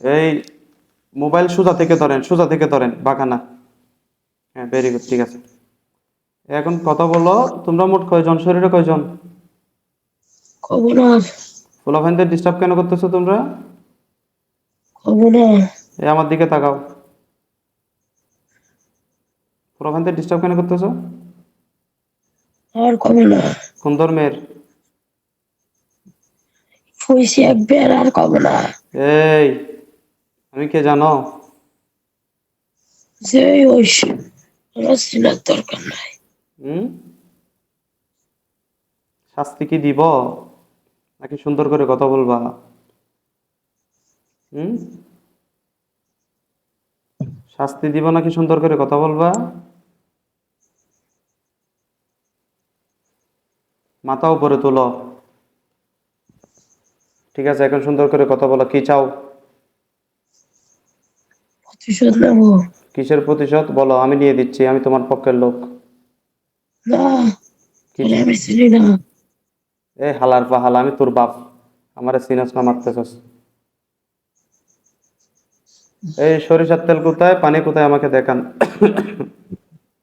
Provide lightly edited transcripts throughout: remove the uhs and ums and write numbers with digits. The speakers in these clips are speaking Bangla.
এই মোবাইল সোজা থেকে ধরেন, সোজা থেকে ধরেন, বাঁকা না। হ্যাঁ, ভেরি গুড, ঠিক আছে। এখন কথা বলো, তোমরা মোট কয়জন, শরীরে কয়জন? খবর পোলাপাইনদের ডিস্টার্ব কেন করতেছো তোমরা? খবর এই আমার দিকে তাকাও। পোলাপাইনদের ডিস্টার্ব কেন করতেছো? আর কবে না কোন ধর্মের? হয়েছে একবার আর কবে না এই, আমি কে জানো? যে ওই আমার চিনার দরকার নাই। হুম? শাস্তি কি দিব, নাকি সুন্দর করে কথা বলবা? হুম? শাস্তি দিব নাকি সুন্দর করে কথা বলবা? মাথা উপরে তোলো। ঠিক আছে, এখন সুন্দর করে কথা বলো, কি চাও? প্রতিশোধ নেব কিসের প্রতিশোধ বলো, আমি নিয়ে দিচ্ছি, আমি তোমার পক্ষের লোক। না, কি তোরে চাও? আমি চিনি না। এ হালার পাহালা, আমি তোর বাপ, আমারে সিনাস না মারতেছস? এই সরিষার তেল কোথায়, পানি কোথায়, আমাকে দেখান।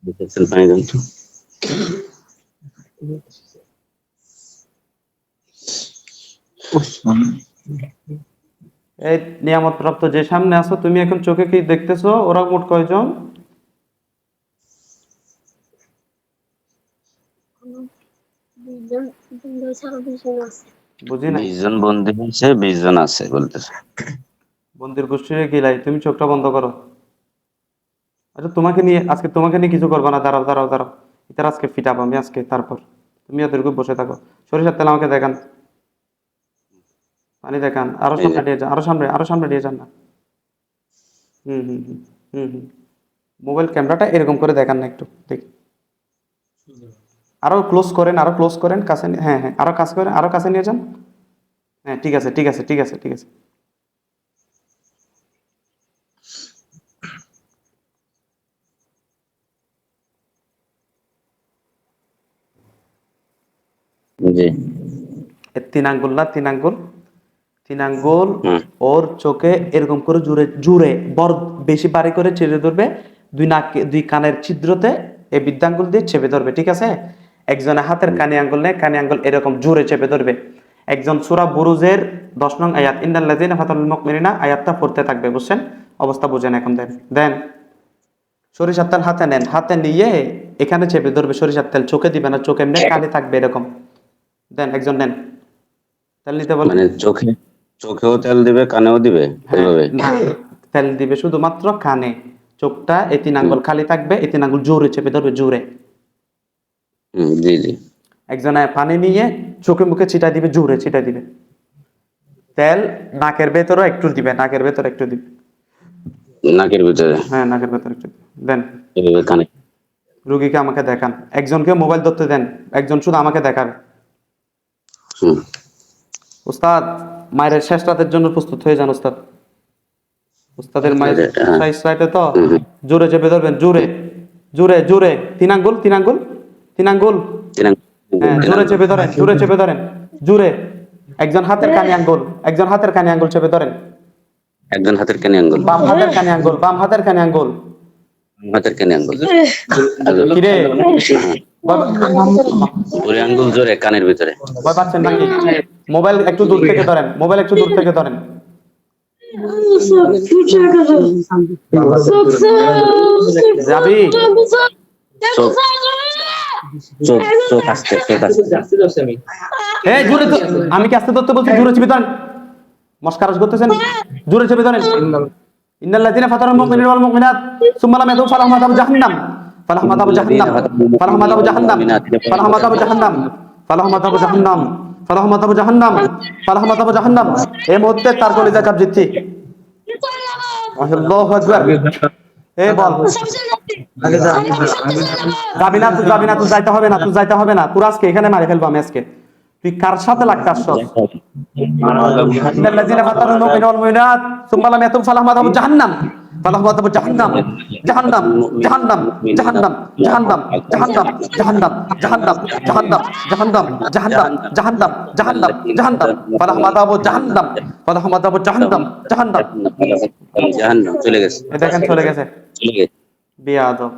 দেখেছেন পানি দেন তো। এই নিয়ামত প্রাপ্ত যে সামনে আছো, তুমি এখন চোখে কি দেখতেছো? ওরা মোট কয়জন? বুঝি নাই। 20 জন বন্দী হয়েছে, 20 জন আছে বলতেছে। বন্দির গোষ্ঠীর গিলাই, তুমি চোখটা বন্ধ করো। আচ্ছা, তোমাকে নিয়ে কিছু করবো না, দাঁড়াও দাঁড়াও দাঁড়াও। এটা আজকে ফিটাবো আমি আজকে, তারপর তুমি ওদেরকে বসে থাকো। সরিষার তেল আমাকে দেখান, পানি দেখান, আরো এই যে সামনে দিয়ে যান, আরো সামনে দিয়ে যান না। হুম হুম হুম হুম হুম। মোবাইল ক্যামেরাটা এরকম করে দেখান না, একটু দেখি। আরো ক্লোজ করেন, আরো ক্লোজ করেন, কাছে হ্যাঁ হ্যাঁ, আরো কাছে করেন, আরো কাছে নিয়ে যান। হ্যাঁ, ঠিক আছে ঠিক আছে ঠিক আছে ঠিক আছে। জি। তিন আঙ্গুল না, তিন আঙ্গুল, তিন আঙ্গুল হুম ওর চোখে এরকম করে জুড়ে জুড়ে বড়, বেশি বাড়ি করে চেপে ধরবে। দুই কানের ছিদ্রতে এই বৃদ্ধাঙ্গুল দিয়ে চেপে ধরবে, ঠিক আছে? একজনে হাতের কানি আঙ্গুল নেয়, কানি আঙ্গুল এরকম জুড়ে চেপে ধরবে। একজন সূরা বুরুজের 10 নং আয়াত, ইন্নাল্লাযীনা ফাতানুল মুমিনিনা, আয়াতটা পড়তে থাকবে, বুঝছেন? অবস্থা বুঝেন এখন, দেন দেন। সরিষার তেল হাতে নেন, হাতে নিয়ে এখানে চেপে ধরবে সরিষার তেল, চোখে দিবে না, চোখে এমনি কালি থাকবে এরকম। দেন, একজন নেন, তেল নিতে বলেন। মানে চোখেও তেল দিবে, কানেও দিবে হ্যাঁ, ওইভাবে? না, তেল দিবে শুধুমাত্র কানে। চোখটা এই তিন হুম আঙ্গুল খালি থাকবে, এই তিন আঙ্গুল জোরে চেপে ধরবে, জোরে। হুম, জি জি। একজনে পানি নিয়ে চোখে মুখে ছিটাই দিবে, জোরে ছিটাই দিবে। তেল নাকের ভেতরে একটু দিবে, নাকের ভেতরে একটু দিবে। নাকের ভিতরে, হ্যাঁ, নাকের ভেতরে একটু দিবে। দেন, এভাবে কানে। রুগীকে আমাকে দেখান। একজনকে মোবাইল ধরতে দেন, একজন শুধু আমাকে দেখাবে। হুম। উস্তাদ, মায়ের শেষ রাতের জন্য প্রস্তুত হয়ে যান উস্তাদ। উস্তাদের মায়ের হ্যাঁ। শেষ রাতে তো হুম হুম। জোরে চেপে ধরবেন, জোরে জোরে জোরে, তিন আঙ্গুল তিন আঙ্গুল তিন আঙ্গুল। তিন হ্যাঁ, তিন জোরে আঙ্গুল। চেপে ধরেন, জোরে চেপে ধরেন, জোরে। একজন হাতের কানি আঙ্গুল, একজন হাতের কানি আঙ্গুল চেপে ধরেন। একজন হাতের কানে আঙ্গুল, বাম হাতের কানি আঙ্গুল, বাম হাতের কানি আঙ্গুল। হাতের কানে আঙ্গুল। কিরে, হ্যাঁ, বুড়ি আঙ্গুল জোরে কানের ভিতরে। ভয় পাচ্ছেন নাকি? মোবাইল একটু দূর থেকে ধরেন, মোবাইল একটু দূর থেকে ধরেন। যাবি? চোখ চোখ চোখ আসতে, চোখ আসতে। এই জোরে তো, আমি কি আস্তে ধরতে বলছি? জোরে চেপে ধরেন। মস্কারাজ করতেছেন, জোরে চেপে ধরেন। ইন্নাল্লাযীনা ফাতানুল মুমিনিনা ওয়াল মুমিনাত সুম্মা লাম ইয়াতুবু ফালাহুম আযাবু জাহান্নাম, ফালাহুম আযাবু জাহান্নাম, ফালাহুম আযাবু জাহান্নাম, ফালাহুম আযাবু জাহান্নাম, ফালাহুম আযাবু জাহান্নাম, ফালাহুম আযাবু জাহান্নাম, ফালাহুম আযাবু জাহান্নাম। এই মুহূর্তে তার কলিজা কাঁপ দিচ্ছি। আল্লাহু আকবার। এই বল, যাবি না? তুই যাবি না, তুই যাইতে হবে না, তুই যাইতে হবে না। তোর আজকে এখানে মারি ফেলবো আমি আজকে। তুই কার সাথে লাগতাছস? ইন্নাল্লাযীনা ফাতানুল মুমিনিনা ওয়াল মুমিনাত সুম্মা লাম ইয়াতুবু ফালাহুম আযাবু জাহান্নাম, ফালাহুম আযাবু জাহান্নাম, জাহান্নাম, জাহান্নাম, জাহান্নাম, জাহান্নাম, জাহান্নাম, জাহান্নাম, জাহান্নাম, জাহান্নাম, জাহান্নাম, জাহান্নাম, জাহান্নাম, জাহান্নাম, জাহান্নাম, ফালাহুম আযাবু জাহান্নাম, ফালাহুম আযাবু জাহান্নাম, জাহান্নাম। জাহান্নাম চলে গেছে, এই দেখেন চলে গেছে, চলে গেছে। বেয়াদব।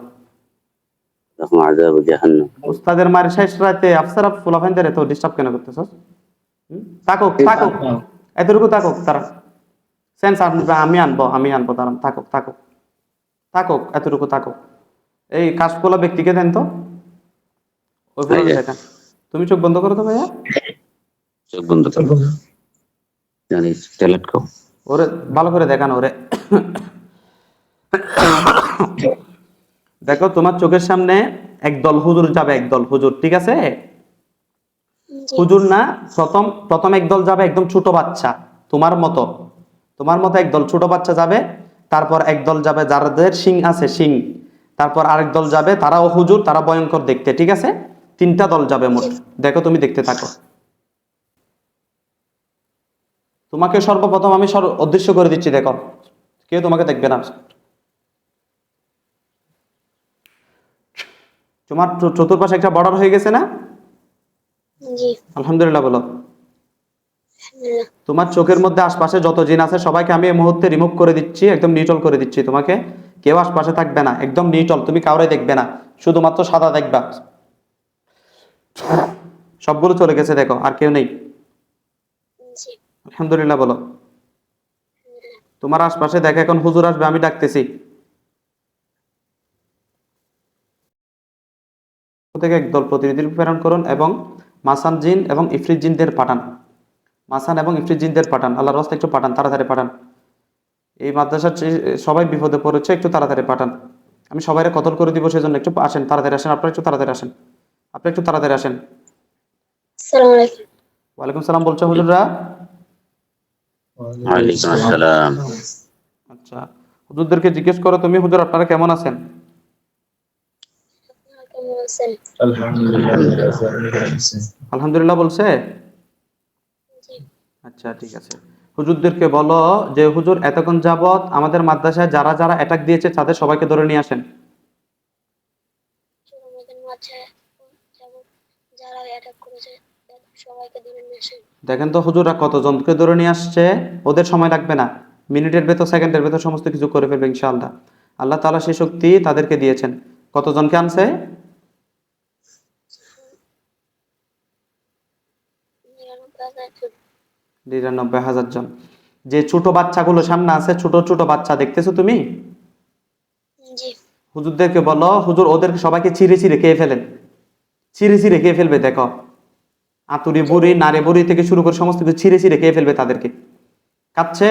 তখন আযাব জাহান্নাম। উস্তাদের মার শেষ রাতে আফসার ফুলাফাইনদের এত ডিস্টার্ব কেন করতেছস? থাকুক থাকুক, এতটুকু থাকুক তারা। সেন্স আমি আনবো তারা, থাকুক থাকুক থাকুক, এতটুকু থাকুক। এই কাশফুলা ব্যক্তিকে দেন তো, ওই ফুলা দেখেন। তুমি চোখ বন্ধ করো তো ভাইয়া, চোখ বন্ধ করো, জানিস ট্যালেন্ট খাও। ওরে ভালো করে দেখানো ওরে। দেখো তোমার চোখের সামনে একদল হুজুর যাবে, একদল হুজুর, ঠিক আছে? হুজুর না, প্রথম প্রথম একদল যাবে একদম ছোট বাচ্চা, তোমার মতো, তোমার মতো একদল ছোট বাচ্চা যাবে। তারপর একদল যাবে যাদের শিং আছে, শিং। তারপর আরেক দল যাবে, তারাও হুজুর, তারা ভয়ঙ্কর দেখতে, ঠিক আছে? তিনটা দল যাবে মোট। দেখো তুমি দেখতে থাকো। তোমাকে সর্বপ্রথম আমি অদৃশ্য করে দিচ্ছি, দেখো কেউ তোমাকে দেখবে না। তোমার চতুর্পাশে একটা বর্ডার হয়ে গেছে না? জি। আলহামদুলিল্লাহ বলো। তোমার চোখের মধ্যে আশপাশে যত জিন আছে সবাইকে আমি এই মুহূর্তে রিমুভ করে দিচ্ছি, একদম নিটল করে দিচ্ছি তোমাকে। কেউ আশপাশে থাকবে না, একদম নিটল, তুমি কাউরে দেখবে না, শুধুমাত্র সাদা দেখবা। সবগুলো চলে গেছে, দেখো আর কেউ নেই। জি। আলহামদুলিল্লাহ বলো। তোমার আশপাশে দেখো, এখন হুজুর আসবে, আমি ডাকতেছি। থেকে একদল প্রতিনিধি প্রেরণ করুন এবং মাসান জিন এবং ইফরিত জিনদের পাঠান। মাসান এবং ইফরিত জিনদের পাঠান, আল্লাহর রাস্তায় একটু পাঠান, তাড়াতাড়ি পাঠান। এই মাদ্রাসার সবাই বিপদে পড়েছে, একটু তাড়াতাড়ি পাঠান। আমি সবাইকে কতল করে দিব, সেজন্য একটু আসেন, তাড়াতাড়ি আসেন, আপনারা একটু তাড়াতাড়ি আসেন, আপনি একটু তাড়াতাড়ি আসেন। আসসালামু আলাইকুম। ওয়ালাইকুম সালাম বলছে হুজুররা। ওয়ালাইকুম আসসালাম। আচ্ছা, হুজুরদেরকে জিজ্ঞেস করো তুমি, হুজুর আপনারা কেমন আছেন? আপনারা কেমন আছেন? আলহামদুলিল্লাহ বলছে। জি। আচ্ছা ঠিক আছে। হুজুরদেরকে বলো যে হুজুর এতক্ষণ যাবত আমাদের মাদ্রাসায় যারা যারা অ্যাটাক দিয়েছে তাদের সবাইকে ধরে নিয়ে আসেন। আমাদের মাঝে যেমন যারা অ্যাটাক করেছে তাদের সবাইকে ধরে নিয়ে আসেন। দেখেন তো হুজুররা কতজনকে ধরে নিয়ে আসছে, ওদের সময় লাগবে না, মিনিটের ভেতর সেকেন্ডের ভেতর সমস্ত কিছু করে ফেলবে ইনশাআল্লাহ। আল্লাহ তাআলা সেই শক্তি তাদেরকে দিয়েছেন। কতজনকে আনছে? 99,000 জন। 99,000 জন। যে ছোট বাচ্চাগুলো সামনে আছে, ছোট ছোট বাচ্চা দেখতেছো তুমি, জি। হুজুরদেরকে বলো হুজুর ওদেরকে সবাইকে ছিঁড়ে ছিঁড়ে খেয়ে ফেলেন, ছিঁড়ে ছিঁড়ে খেয়ে ফেলবে। দেখো আতুরি বুড়ি নারে বুড়ি থেকে শুরু করে সমস্ত কিছু ছিঁড়ে ছিঁড়ে খেয়ে ফেলবে তাদেরকে। কাঁদছে?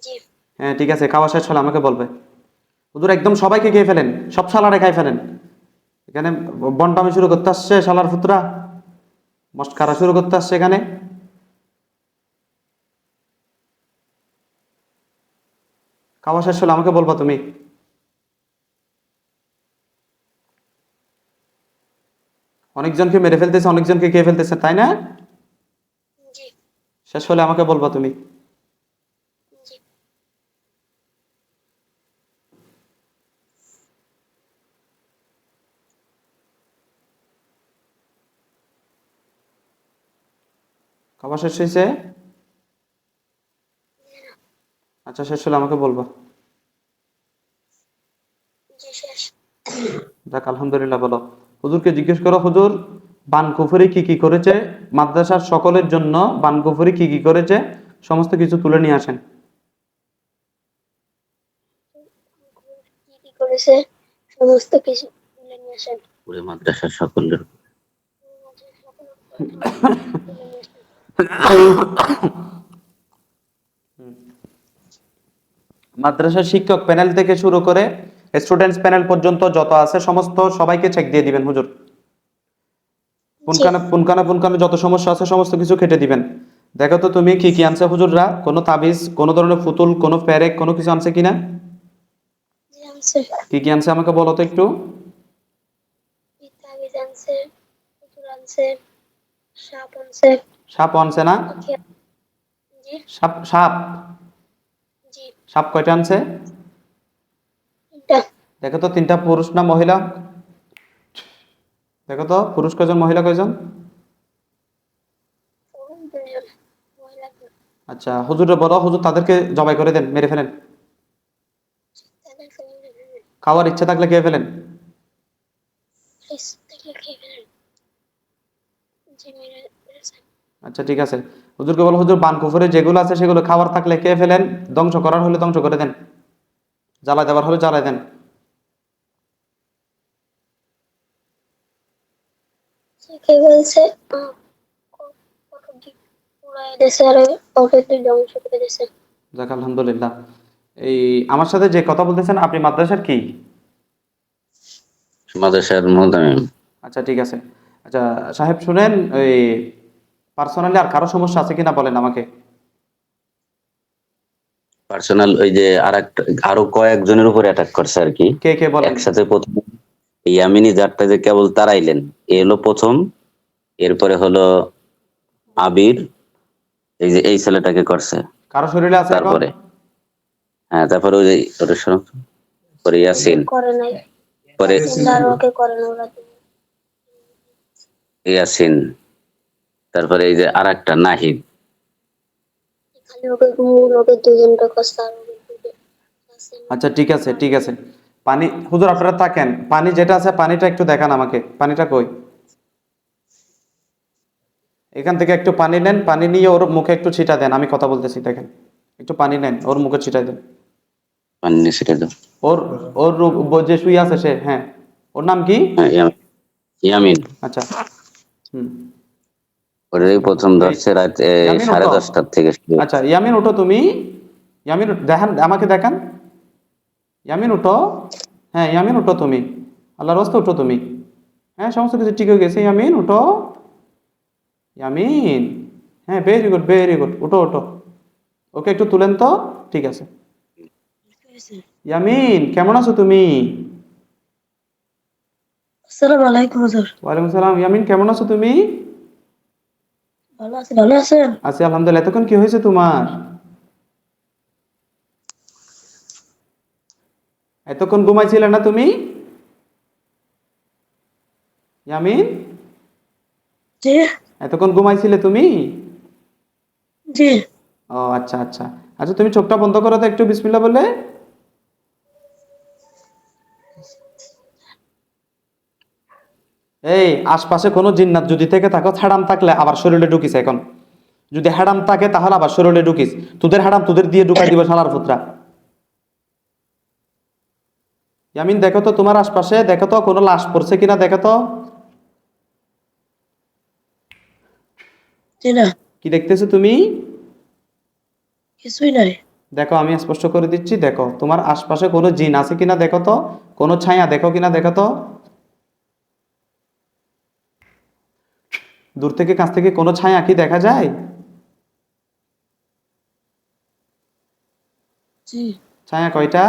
জি। হ্যাঁ ঠিক আছে, খাওয়া শেষ হলে আমাকে বলবে। হুজুর একদম সবাইকে খেয়ে ফেলেন, সব শালারে খাই ফেলেন। এখানে বন্টামি শুরু করতে আসছে শালার ফুতরা, মস্কারা শুরু করতে আসছে এখানে। খাওয়া শেষ হলে আমাকে বলবা তুমি। অনেকজনকে মেরে ফেলতেছে, অনেকজনকে খেয়ে ফেলতেছে, তাই না? জি। শেষ হলে আমাকে বলবা তুমি। জি। খাওয়া শেষ হয়েছে? আচ্ছা শেষ হলে আমাকে বলবা। জি শেষ। যাক আলহামদুলিল্লাহ বলো। হুজুরকে জিজ্ঞেস করো হুজুর বানকুফরি কি কি করেছে, মাদ্রাসার সকলের জন্য বানকুফরি কি কি করেছে সমস্ত কিছু তুলে নিয়ে আসেন। কি কি করেছে সমস্ত কিছু তুলে নিয়ে আসেন। পুরো মাদ্রাসার সকলের তুলে নিয়ে আসেন। মাদ্রাসার শিক্ষক প্যানেল থেকে শুরু করে স্টুডেন্টস প্যানেল পর্যন্ত যত আছে সমস্ত সবাইকে চেক দিয়ে দিবেন হুজুর। জি। পুনকানে যত সমস্যা আছে সমস্ত কিছু কেটে দিবেন। দেখো তো তুমি কি কি আনছে হুজুররা, কোনো তাবিজ, কোনো ধরনের ফুতুল, কোনো পেরেক, কোনো কিছু আনছে কিনা? জি আনছে। কি কি আনছে আমাকে বলো তো একটু। তাবিজ আনছে, পুতুল আনছে, সাপ আনছে, সাপ আনছে না? পাখি জি। সাপ সাপ জি। সাপ কয়টা আনছে? তিনটা। দেখো তো তিনটা পুরুষ না মহিলা? দেখো তো পুরুষ কয়জন মহিলা কয়জন? দুইজন। মহিলা দুই। আচ্ছা হুজুরে বলো, হুজুর তাদেরকে জবাই করে দেন, মেরে ফেলেন। তাদেরকে মেরে ফেলেন। খাওয়ার ইচ্ছা থাকলে খেয়ে ফেলেন। প্লিজ দেখলে খেয়ে ফেলেন। জি মেরেছেন। আচ্ছা ঠিক আছে, হুজুরকে বলো হুজুর বান কুফরে যেগুলো আছে সেগুলো খাবার থাকলে খেয়ে ফেলেন, ধ্বংস করার হলে ধ্বংস করে দেন, জ্বালায় দেওয়ার হলে জ্বালায় দেন। সে কে বলছে কত দিক উড়াই দিয়েছে আর ওকে তুই ধ্বংস করে দিয়েছে। যাক আলহামদুলিল্লাহ। এই আমার সাথে যে কথা বলতেছেন আপনি মাদ্রাসার কি? মাদ্রাসার মুহতামিম। আচ্ছা ঠিক আছে। আচ্ছা সাহেব শুনেন, ওই পার্সোনালি আর কারো সমস্যা আছে কিনা বলেন আমাকে। পার্সোনাল ওই যে আরো কয়েকজনের উপরে অ্যাটাক করছে আর কি। কে কে বলেন। একসাথে প্রথম ইয়ামিনী যারটা যে কেবল তারাইলেন, এ হলো প্রথম। এরপরে হলো আবির, এই যে এই ছেলেটাকে করছে। কারো শরীরে আছে এখন? তারপরে হ্যাঁ, তারপরে ওই যে ওটা শোনো, পরে ইয়াসিন, করে নাই। পরে আর ওকে করে না ওরা দুই। ইয়াসিন, তারপরে এই যে আর একটা নাহিদ। খালি ওকে মূল ওকে দুজনটা কষ্ট আর ওকে দুজন আছে। আচ্ছা ঠিক আছে ঠিক আছে। পানি হুজুর আপনারা থাকেন, পানি যেটা আছে পানিটা একটু দেখান আমাকে, পানিটা কই? এখান থেকে একটু পানি নেন, পানি নিয়ে ওর মুখে একটু ছিটা দেন, আমি কথা বলতেছি দেখেন। একটু পানি নেন ওর মুখে ছিটাই দেন। পানি নিয়ে সেটা দাও। ওর ওর যে শুয়ে আছে সে, হ্যাঁ ওর নাম কি? হ্যাঁ, ইয়ামিন। আচ্ছা হুম। ওটাই প্রথম এই ধরছে রাত ইয়ামিন উঠো। 10:30টার থেকে শুরু। আচ্ছা ইয়ামিন উঠো তুমি। ইয়ামিন দেখান আমাকে দেখান। ইয়ামিন উঠো। হ্যাঁ ইয়ামিন উঠো তুমি, আল্লাহর রাস্তে উঠো তুমি। হ্যাঁ সমস্ত কিছু ঠিক হয়ে গেছে, ইয়ামিন উঠো। ইয়ামিন, হ্যাঁ ভেরি গুড ভেরি গুড, উঠো উঠো। ওকে একটু তুলেন তো। ঠিক আছে। ইয়ামিন কেমন আছো তুমি? আসসালামু আলাইকুম হুজুর। ওয়ালাইকুম সালাম। ইয়ামিন কেমন আছো তুমি? ভালো আছি, ভালো আছেন? আছি আলহামদুলিল্লাহ। এতক্ষণ কি হয়েছে তোমার? এতক্ষণ ঘুমাইছিলে না তুমি? ইয়ামিন জি এতক্ষণ ঘুমাইছিলে তুমি? জি। ও আচ্ছা আচ্ছা। আচ্ছা তুমি চোখটা বন্ধ করো তো একটু বিসমিল্লাহ বলে। এই আশপাশে কোনো জিন্নাত যদি থেকে থাকো, হারাম থাকলে আবার শরীরে ঢুকিস এখন। যদি হারাম থাকে তাহলে আবার শরীরে ঢুকিস। তোদের হারাম তোদের দিয়ে ঢুকাই দিব শালার পুত্রা। ইয়ামিন দেখো তো তোমার আশপাশে, দেখো তো কোনো লাশ পড়ছে কিনা দেখো তো। জি না, কি দেখতেছো তুমি? কিছুই নাই। দেখো আমি স্পষ্ট করে দিচ্ছি, দেখো তোমার আশপাশে কোনো জিন আছে কিনা দেখো তো, কোনো ছায়া দেখো কিনা দেখো তো। দূর থেকে কাছ থেকে কোনো ছায়া কি দেখা যায়? জি। ছায়া কয়টা?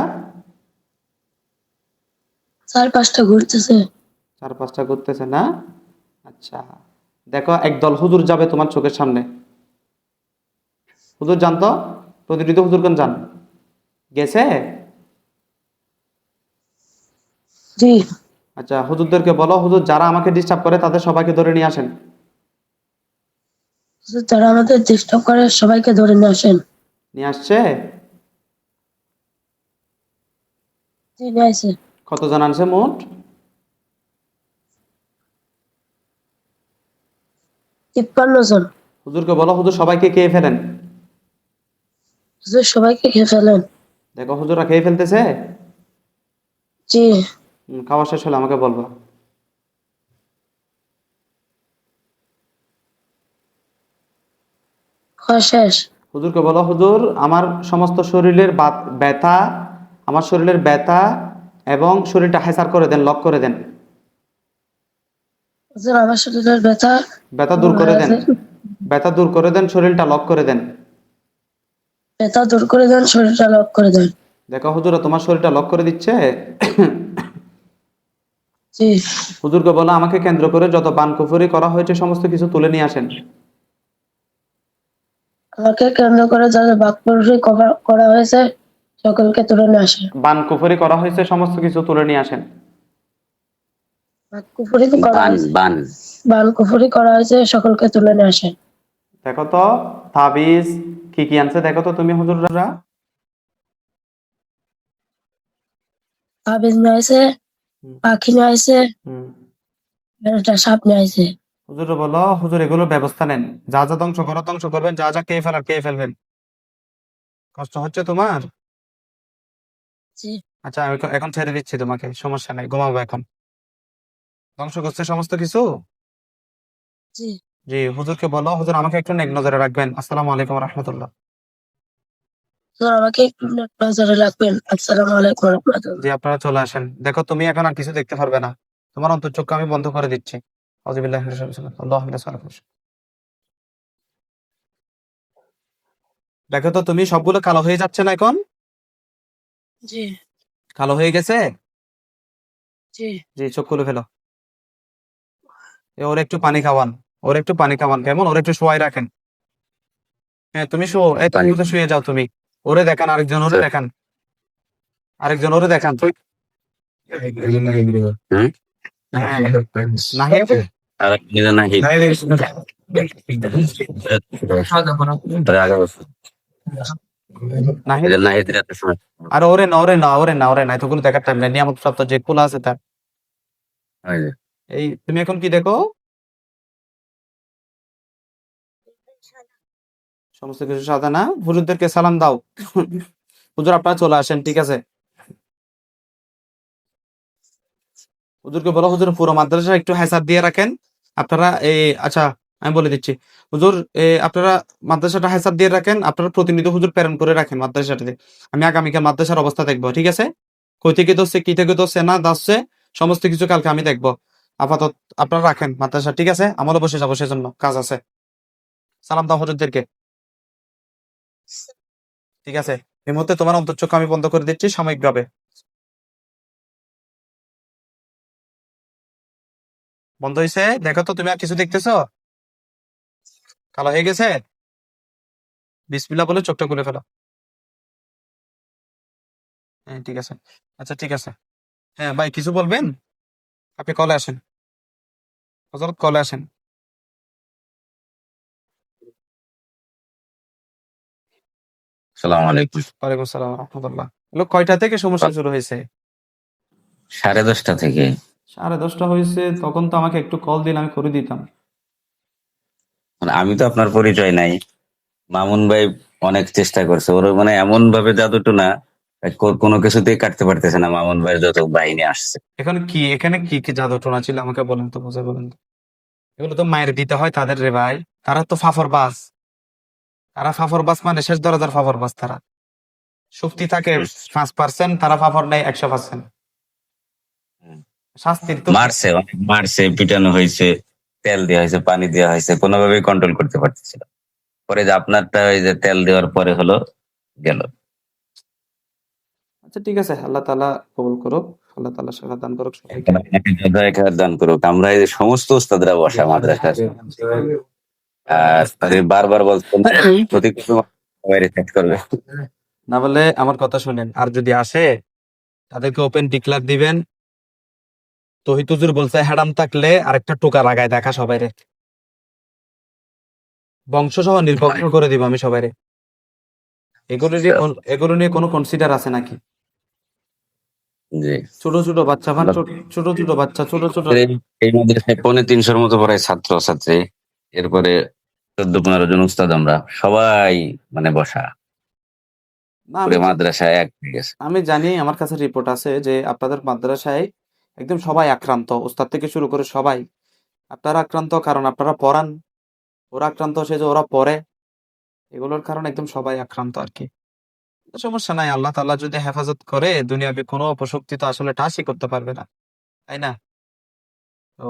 4-5টা ঘুরতেছে। 4-5টা ঘুরতেছে না? আচ্ছা দেখো একদল হুজুর যাবে তোমার চোখের সামনে। হুজুর জানতো, প্রতিনিধি হুজুর কোন যান গেছে? জি। আচ্ছা হুজুরদেরকে বলো, হুজুর যারা আমাকে ডিস্টার্ব করে তাদের সবাইকে ধরে নিয়ে আসেন। হুজুর যারা আমাদের ডিস্টার্ব করে সবাইকে ধরে নিয়ে আসেন। নিয়ে আসছে? জি নিয়ে আসে। কতজন আনছে মোট? 53 জন। হুজুরকে বলো হুজুর সবাইকে খেয়ে ফেলেন। হুজুর সবাইকে খেয়ে ফেলেন। দেখো হুজুররা খেয়ে ফেলতেছে। জি। খাওয়া শেষ হলে আমাকে বলবা। খাওয়া শেষ। হুজুরকে বলো হুজুর আমার সমস্ত শরীরের ব্যথা, আমার শরীরের ব্যথা এবং শরীরটা হেসার করে দেন, লক করে দেন। হুজুর আমার শরীরের ব্যথা ব্যথা এবং দূর করে দেন, ব্যথা দূর করে দেন, শরীরটা লক করে দেন। ব্যথা দূর করে দেন, শরীরটা লক করে দেন। দেখো হুজুরা তোমার শরীরটা লক করে দিচ্ছে। জি। হুজুরকে বলো আমাকে কেন্দ্র করে যত বানকুফরি করা হয়েছে সমস্ত কিছু তুলে নিয়ে আসেন। আমাকে কেন্দ্র করে যাদের বাকপরুষি করা হয়েছে সকলকে তুলে নিয়ে আসেন। বান কুফরি করা হয়েছে, সমস্ত কিছু তুলে নিয়ে আসেন। কুফরি করা বান হয়েছে, বান বান কুফরি করা হয়েছে, সকলকে তুলে নিয়ে আসেন। দেখো তো তাবিজ কি কি আনছে, দেখো তো তুমি হুজুররা। তাবিজ নিয়ে আসে, হুম, পাখি নিয়ে আসে, হুম। একটা সাপ নিয়ে আসে। হুজুর বলো, হুজুর এগুলোর ব্যবস্থা নেন, যা যা ধ্বংস করো ধ্বংস করবেন, যা যা খেয়ে ফেলার খেয়ে ফেলবেন। কষ্ট হচ্ছে তোমার? জি আচ্ছা আমি এখন ছেড়ে দিচ্ছি তোমাকে, সমস্যা নাই, ঘুমাবো এখন। ধ্বংস করছে সমস্ত কিছু। জি। জি, হুজুরকে বলো, হুজুর আমাকে একটু নেক নজরে রাখবেন। আসসালামু আলাইকুম রহমতুল্লাহ। তো আমাকে একটু নজরে রাখবেন। আসসালামু আলাইকুম জি, রহমতুল্লাহ। আপনারা চলে আসেন। দেখো তুমি এখন আর কিছু দেখতে পারবে না, তোমার অন্তর্চক্ষু আমি বন্ধ করে দিচ্ছি। আউযুবিল্লাহি মিনাশ শাইতানির রাজিম। আল্লাহু আকবার। দেখো তো তুমি সবগুলো কালো হয়ে যাচ্ছে না এখন? জি কালো হয়ে গেছে? জি। জি, চোখ খুলে ফেলো। ওর একটু পানি খাওয়ান, ওর একটু পানি খাওয়ান, কেমন? ওর একটু শোয়াই রাখেন। হ্যাঁ তুমি শো, এই তুমি তো শুয়ে যাও তুমি। ওরে দেখান, আরেকজন ওরে দেখান, আরেকজন ওরে দেখান। হুম? হ্যাঁ, নাহিদ। আর নিজে নাহি নাহিদ। নাহিদ রাতে সময় আর ওরে না, ওরে না, ওরে না, ওরে না, এতগুলো দেখার টাইম নাই, নিয়ামত প্রাপ্ত যে খোলা আছে তার। ওই যে, এই তুমি এখন কি দেখো? সমস্ত কিছু সাদা না? হুজুরদেরকে সালাম দাও। হুজুর আপনারা চলে আসেন, ঠিক আছে? হুজুরকে বলো, হুজুর পুরো মাদ্রাসা একটু হেসাব দিয়ে রাখেন। আপনারা এই, আচ্ছা আমি বলে দিচ্ছি, হুজুর আপনারা মাদ্রাসাটা হেসাব দিয়ে রাখেন, আপনারা প্রতিনিধি হুজুর প্রেরণ করে রাখেন মাদ্রাসাটাতে। আমি আগামীকাল মাদ্রাসার অবস্থা দেখবো, ঠিক আছে? কই থেকে ধরছে, কি থেকে ধরছে না ধরছে, সমস্ত কিছু কালকে আমি দেখবো। আপাতত আপনারা রাখেন মাদ্রাসা, ঠিক আছে? আমরাও বসে যাবো, সেজন্য কাজ আছে। সালাম দাও হুজুরদেরকে, ঠিক আছে? এই মুহূর্তে তোমার অন্তর্চক্ষু আমি বন্ধ করে দিচ্ছি সাময়িকভাবে। বন্ধ হয়েছে, দেখো তো তুমি আর কিছু দেখতেছো? কালো হয়ে গেছে? বিসমিল্লাহ বলে চোখটা খুলে ফেলো। হ্যাঁ ঠিক আছে। আচ্ছা ঠিক আছে। হ্যাঁ ভাই, কিছু বলবেন? আপনি কলে আসেন, হযরত কলে আসেন। আসসালামু আলাইকুম। ওয়ালাইকুম আসসালাম ওয়া রাহমাতুল্লাহ। এগুলো কয়টা থেকে সমস্যা শুরু হয়েছে? 10:30 থেকে। 10:30 হয়েছে, তখন তো আমাকে একটু কল দিলে আমি করে দিতাম। মানে আমি তো আপনার পরিচয় নাই। মামুন ভাই অনেক চেষ্টা করছে, ওর মানে এমন ভাবে জাদুটো না, কোনো কিছুতেই কাটতে পারতেছে না মামুন ভাইয়ের যত বাহিনী আসছে। এখন কি, এখানে কি কি জাদু টোনা ছিল আমাকে বলেন তো, বুঝে বলেন তো। এগুলো তো মায়ের দিতে হয় তাদের রে ভাই, তারা তো ফাফর বাস। তারা ফাফর বাস মানে শেষ দরজার ফাফর বাস তারা। শক্তি থাকে 5%, তারা ফাফর নেয় 100%। শাস্তির তো মারছে, অনেক মারছে, পিটানো হয়েছে, তেল দেওয়া হয়েছে, পানি দেওয়া হয়েছে, কোনোভাবেই কন্ট্রোল করতে পারতেছিল। পরে যে আপনারটা ওই যে তেল দেওয়ার পরে হলো গেল। আচ্ছা ঠিক আছে, আল্লাহ তাআলা কবুল করুক, আল্লাহ তাআলা সেবা দান করুক সবাইকে। আপনাকে যথা এক দান করুক। আমরা এই যে সমস্ত উস্তাদরা বসা মাদ্রাসার, আর বারবার বলছেন প্রতি রিসেট করবে। না বলে আমার কথা শুনেন, আর যদি আসে তাদেরকে ওপেন ডিক্লার দিবেন। তহিদ হুজুর বলছে হ্যাডাম থাকলে আরেকটা টোকা লাগায় দেখা সবাইরে, বংশ সহ নির্বংশ করে দিব আমি সবাইরে। এগুলো নিয়ে কোনো কনসিডার আছে নাকি? জি, ছোট ছোট বাচ্চা ভান, ছোট ছোট বাচ্চা, ছোট ছোট। এই মাদ্রাসায় 350-র মতো প্রায় ছাত্র ছাত্রী, এরপরে 14-15 জন উস্তাদ, আমরা সবাই মানে বসা না পুরো মাদ্রাসায় এক হয়ে গেছে। আমি জানি, আমার কাছে রিপোর্ট আছে যে আপনাদের মাদ্রাসায় একদম সবাই আক্রান্ত, ওস্তাদ থেকে শুরু করে সবাই। আপনারা আক্রান্ত কারণ আপনারা পড়ান, ওরা আক্রান্ত সে যে ওরা পড়ে, এগুলোর কারণে একদম সবাই আক্রান্ত আর কি। তো সমস্যা নাই, আল্লাহ তাআলা যদি হেফাজত করে, দুনিয়াবি কোনো অপশক্তি তো আসলে টাচই করতে পারবে না, তাই না? তো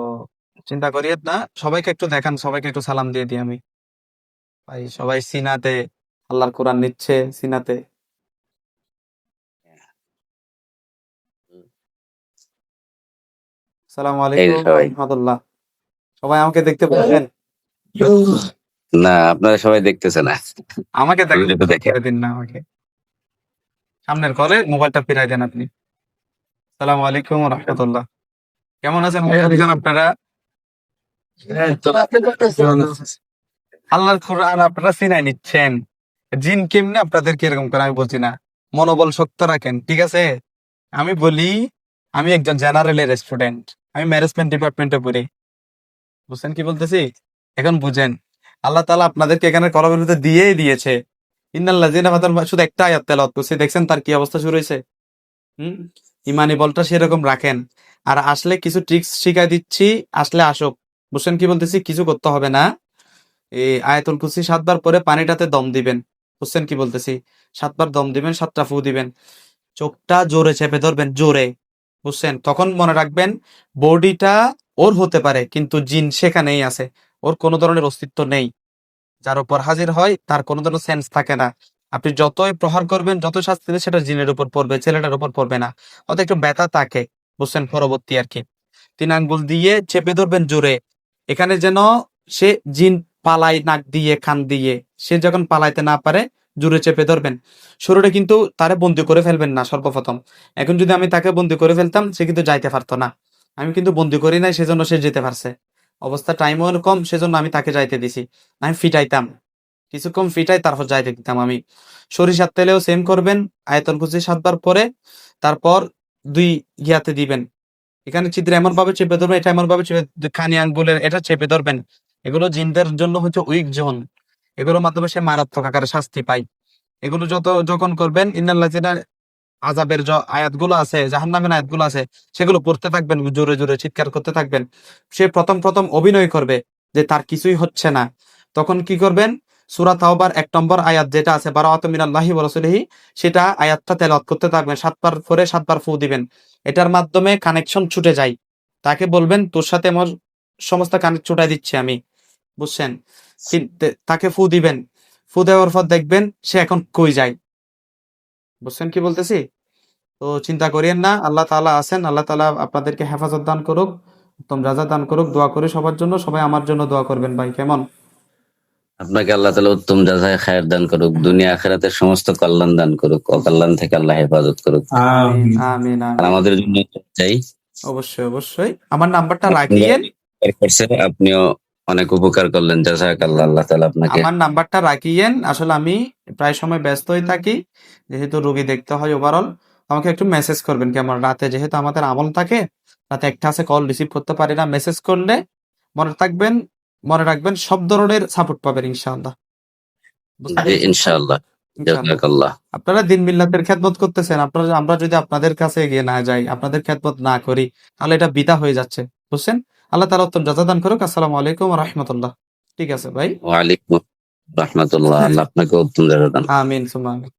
চিন্তা করিয়েন না, সবাইকে একটু দেখান, সবাইকে একটু সালাম দিয়ে দিই আমি। ভাই সবাই সিনাতে আল্লাহর কোরআন নিচ্ছে, সিনাতে। সালাম এই যে আলাইকুম সবাই, রহমতুল্লাহ। সবাই আমাকে দেখতে পাচ্ছেন? না আপনারা সবাই দেখতেছে না, আমাকে হুজুরে তো দেখে। করে দিন না আমাকে। সামনের কলে মোবাইলটা ফিরাই দেন আপনি। সালাম আলাইকুম রহমতুল্লাহ। কেমন আছেন ভাইয়া আপনারা? এই তো আল্লাহর কোরআন আপনারা চিনাই নিচ্ছেন, জিন কেমনে আপনাদেরকে এরকম করে আমি বলছি না। মনোবল শক্ত রাখেন, ঠিক আছে? আমি বলি, আমি একজন জেনারেলের স্টুডেন্ট, আমি ম্যানেজমেন্ট ডিপার্টমেন্টে পড়ি, বুঝছেন কি বলতেছি? এখন বুঝেন, আল্লাহ তাআলা আপনাদেরকে এখানে কলমের ভিতরে দিয়েই দিয়েছে। ইন্নাল্লাযিনা ফাতানু, শুধু একটা আয়াত তেলাওয়াত করছি, দেখছেন তার কি অবস্থা শুরু হয়েছে? হুম, ইমানি বলটা সেরকম রাখেন। আর আসলে কিছু ট্রিক্স শিখাই দিচ্ছি, আসলে আসুক। বুঝছেন কি বলতেছি? কিছু করতে হবে না। এই আয়াতুল কুরসি ৭ বার পরে পানিটাতে দম দিবেন। বুঝছেন কি বলতেছি? ৭ বার দম দিবেন, ৭টা ফু দিবেন। চোখটা জোরে চেপে ধরবেন, জোরে। বুঝছেন? তখন মনে রাখবেন, বডিটা ওর হতে পারে, কিন্তু জিন সেখানেই আছে। ওর কোনো ধরনের অস্তিত্ব নেই। যার উপর হাজির হয় তার কোনো ধরনের সেন্স থাকে না। আপনি যতই প্রহার করবেন, যত শাস্তি দেবেন, সেটা জিনের উপর পড়বে, ছেলেটার উপর পড়বে না। অত একটু ব্যথা থাকে, বুঝছেন? পরবর্তী আর কি। ৩ আঙ্গুল দিয়ে চেপে ধরবেন জোরে। এখানে যেন সে জিন পালায় নাক দিয়ে, কান দিয়ে। সে যখন পালাইতে না পারে, জোরে চেপে ধরবেন। শুরুটা কিন্তু তারে বন্দি করে ফেলবেন না সর্বপ্রথম। এখন যদি আমি তাকে বন্দি করে ফেলতাম, সে কিন্তু যাইতে পারতো না। আমি কিন্তু বন্দি করি নাই, সেজন্য সে যেতে পারছে। অবস্থা টাইমও কম, সেজন্য আমি তাকে যাইতে দিছি। আমি ফিটাইতাম, কিছুক্ষণ ফিটাই তারপর যাইতে দিতাম আমি। সরিষার তেলেও সেম করবেন। আয়াতুল কুরসি ৭ বার পরে তারপর ২ গিয়াতে দিবেন। এখানে ছিদ্র এমন ভাবে চেপে ধরবেন, এটা এমন ভাবে চেপে, কানি আঙ্গুলের এটা চেপে ধরবেন। এগুলো জিনদের জন্য হচ্ছে উইক জোন। এগুলোর মাধ্যমে সে মারাত্মক আকারে শাস্তি পায়। এগুলো যখন করবেন, ইন্নাল্লাযিনা আযাবের আয়াতগুলো আছে, জাহান্নামের আয়াতগুলো আছে, সেগুলো পড়তে থাকবেন, জোরে জোরে চিৎকার করতে থাকবেন। সে প্রথম অভিনয় করবে যে তার কিছুই হচ্ছে না। তখন কি করবেন? সূরা তাওবার ১ নম্বর আয়াত যেটা আছে, বারাআতুম মিনাল্লাহি ওয়া রাসূলিহি, সেটা আয়াতটা তেলাওয়াত করতে থাকবেন। ৭ বার পরে ৭ বার ফু দিবেন। এটার মাধ্যমে কানেকশন ছুটে যায়। তাকে বলবেন, তোর সাথে আমার সমস্ত কানেক্ট ছুটাই দিচ্ছি আমি। বুঝছেন? তাকে ফু দিবেন। ফু দেওয়ার পর দেখবেন সে এখন কই যায়। বুঝছেন কি বলতেছি? তো চিন্তা করিয়েন না, আল্লাহ তাআলা আছেন। আল্লাহ তাআলা আপনাদেরকে হেফাজত দান করুক, উত্তম রাজা দান করুক। দোয়া করি সবার জন্য, সবাই আমার জন্য দোয়া করবেন ভাই, কেমন? আপনাকে আল্লাহ তাআলা উত্তম জাযায়ে খায়ের দান করুক, দুনিয়া আখিরাতের সমস্ত কল্যাণ দান করুক, অকল্যাণ থেকে আল্লাহ হেফাজত করুক। আমিন আমিন আর আমিন। আমাদের জন্য চাই, অবশ্যই অবশ্যই, আমার নাম্বারটা আপনি রাখিয়েন। অনেক উপকার করছেন, আপনিও অনেক উপকার করলেন, জাযাকাল্লাহ, আল্লাহ তাআলা আপনাকে। আমার নাম্বারটা রাখিয়েন। আসলে আমি প্রায় সময় ব্যস্তই থাকি, যেহেতু রোগী দেখতে হয় ওভারঅল। আমাকে একটু মেসেজ করবেন, কেমন? রাতে যেহেতু আমাদের আমল থাকে, রাতে একটা আছে, কল রিসিভ করতে পারি না। মেসেজ করলে মনে থাকবেন, মনে রাখবেন, সব ধরনের সাপোর্ট পাবেন ইনশাআল্লাহ। বুঝতে জি, পেরেছেন ভাই? ইনশাআল্লাহ। ইনশাআল্লাহ। জাযাকাল্লাহ। আপনারা দিন মিল্লাতের খেদমত করতেছেন, আপনারা, আমরা যদি আপনাদের কাছে এগিয়ে না যাই, আপনাদের খেদমত না করি, তাহলে এটা বৃথা হয়ে যাচ্ছে। বুঝছেন? আল্লাহ তাআলা উত্তম জাযা দান করুক। আসসালামু আলাইকুম ওয়া রাহমাতুল্লাহ। ঠিক আছে ভাই। ওয়া আলাইকুম রাহমাতুল্লাহ। আল্লাহ আপনাকে উত্তম জাযা দান। আমিন সুম্মা আমিন।